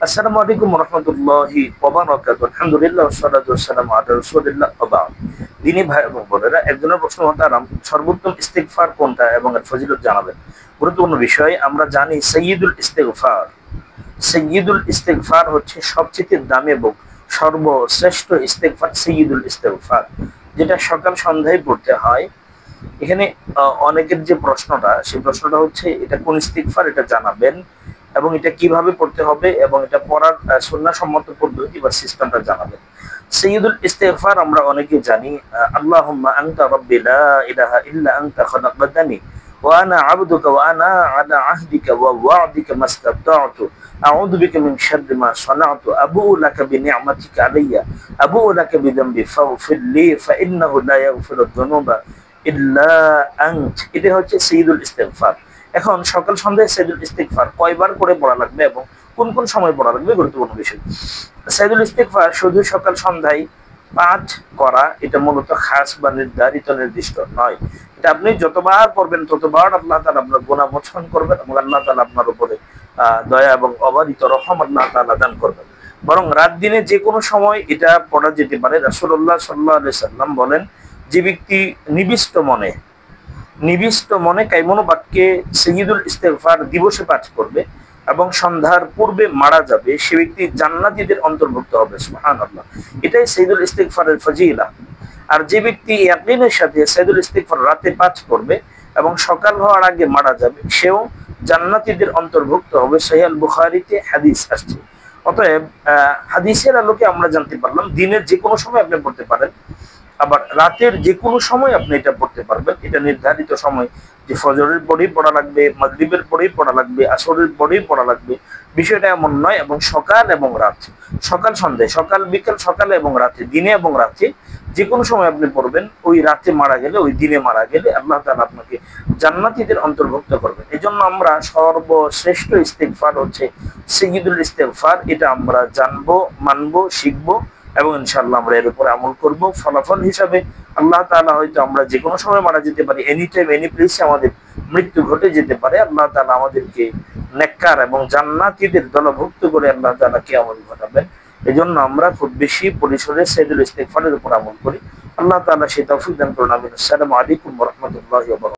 আসসালামু আলাইকুম ওয়া রাহমাতুল্লাহি ওয়া বারাকাতুহু। আলহামদুলিল্লাহ ওয়াসসালাতু ওয়াসসালামু আলা রাসূলিল্লাহ ওয়া বা'দ। দ্বীনি ভাই এবং বোনেরা, একজনের প্রশ্ন হতারাম সর্বোত্তম ইস্তিগফার কোনটা এবং এর ফজিলত জানাবেন। গুরুত্বপূর্ণ বিষয়। আমরা জানি সাইয়্যিদুল ইস্তিগফার হচ্ছে সবচেয়ে দামি এবং সর্বশ্রেষ্ঠ ইস্তিগফার সাইয়্যিদুল ইস্তিগফার, যেটা সকাল সন্ধ্যায় পড়তে হয়। এখানে অনেকের যে প্রশ্নটা, সেই প্রশ্নটা হচ্ছে এটা কোন ইস্তিগফার, এটা জানাবেন এবং এটা কিভাবে পড়তে হবে এবং এটা পড়ার সুন্নাহসম্মত পদ্ধতি বা সিস্টেমটা জানাবেন। সাইয়্যিদুল ইস্তিগফার আমরা অনেকে জানি, আল্লাহুম্মা আনতা রাব্বি লা ইলাহা ইল্লা আনতা খালাকতানি ওয়া আনা আবদুকা ওয়া আনা আলা আহদিকা ওয়া ওয়া'দিকা মাস্তাতা'তু আউযু বিকা মিন শাররি মা সানা'তু আবুউ লাকা বিনি'মাতিকা আলাইয়া আবুউ লাকা বিযামবি ফাগফির লি ফা ইন্নাহু লা ইয়াগফিরুয যুনুবা ইল্লা আনত। এটা হচ্ছে সাইয়্যিদুল ইস্তিগফার। এখন সকাল সন্ধ্যায় সাইয়্যিদুল ইস্তিগফার কয়বার করে পড়া লাগবে এবং কোন কোন সময় পড়া লাগবে, গুরুত্বপূর্ণ বিষয়। সাইয়্যিদুল ইস্তিগফার শুধু সকাল সন্ধ্যায় পাঠ করা, এটা মূলত খাস বা নির্ধারিত নির্দিষ্ট নয়। এটা আপনি যতবার পড়বেন ততবার আল্লাহ তাআলা আপনার গুনাহ মোচন করবেন এবং আল্লাহ তাআলা আপনার উপরে দয়া এবং অবারিত রহম আল্লাহ তাআলা দান করবেন। বরং রাত দিনে যে কোনো সময় এটা পড়া যেতে পারে। রাসূলুল্লাহ সাল্লাল্লাহু আলাইহি সাল্লাম বলেন, যে ব্যক্তি নিবিষ্ট মনে কাইমনো বাক্যে সাইয়্যিদুল ইস্তিগফার দিবসে পাঠ করবে এবং সন্ধ্যার পূর্বে মারা যাবে, সে ব্যক্তি জান্নাতীদের অন্তর্ভুক্ত হবে। সুবহানাল্লাহ। এটাই সাইয়্যিদুল ইস্তিগফারের ফজিলা। আর যে ব্যক্তি ইয়াকিনের সাথে সাইয়্যিদুল ইস্তিগফার রাতে পাঠ করবে এবং সকাল হওয়ার আগে মারা যাবে, সেও জান্নাতীদের অন্তর্ভুক্ত হবে। সহিহ আল বুখারীতে হাদিস আসছে। অতএব হাদিসের আলোকে আমরা জানতে পারলাম দিনের যে কোনো সময় আপনি পড়তে পারেন, আবার রাতের যে কোনো সময় আপনি এটা পড়তে পারবেন। এটা নির্ধারিত সময় যে ফজরের পরেই পড়া লাগবে, মাগরিবের পরেই পড়া লাগবে, আসরের পরেই পড়া লাগবে, বিষয়টা এমন নয়। এবং সকাল এবং রাত, সকাল সন্ধ্যায়, সকাল বিকাল, সকালে এবং রাতে, দিনে এবং রাতে যে কোনো সময় আপনি পড়বেন। ওই রাতে মারা গেলে, ওই দিনে মারা গেলে আল্লাহ তাআলা আপনাকে জান্নাতীদের অন্তর্ভুক্ত করবেন। এই জন্য আমরা সর্বশ্রেষ্ঠ ইস্তিগফার হচ্ছে সাইয়্যিদুল ইস্তিগফার। এটা আমরা জানবো, মানবো, শিখবো এবং ইনশাআল্লাহ আমরা এর উপর আমল করব। ফলাফল হিসাবে আল্লাহ তাআলা হয়তো আমরা যে কোনো সময় মারা যেতে পারি, এনি টাইম এনি প্লেসে আমাদের মৃত্যু ঘটে যেতে পারে। আল্লাহ তাআলা আমাদেরকে নেককার এবং জান্নাতীদের দলভুক্ত করে আল্লাহ তাআলা কিয়ামত ঘটাবেন। এজন্য আমরা খুব বেশি পরিসরে সাইয়্যিদুল ইস্তিগফারের উপর আমল করি। আল্লাহ তাআলা সেই তৌফিক দান করুন। আমিন। আসসালামু আলাইকুম ওয়া রাহমাতুল্লাহি ওয়া বারাকাতুহু।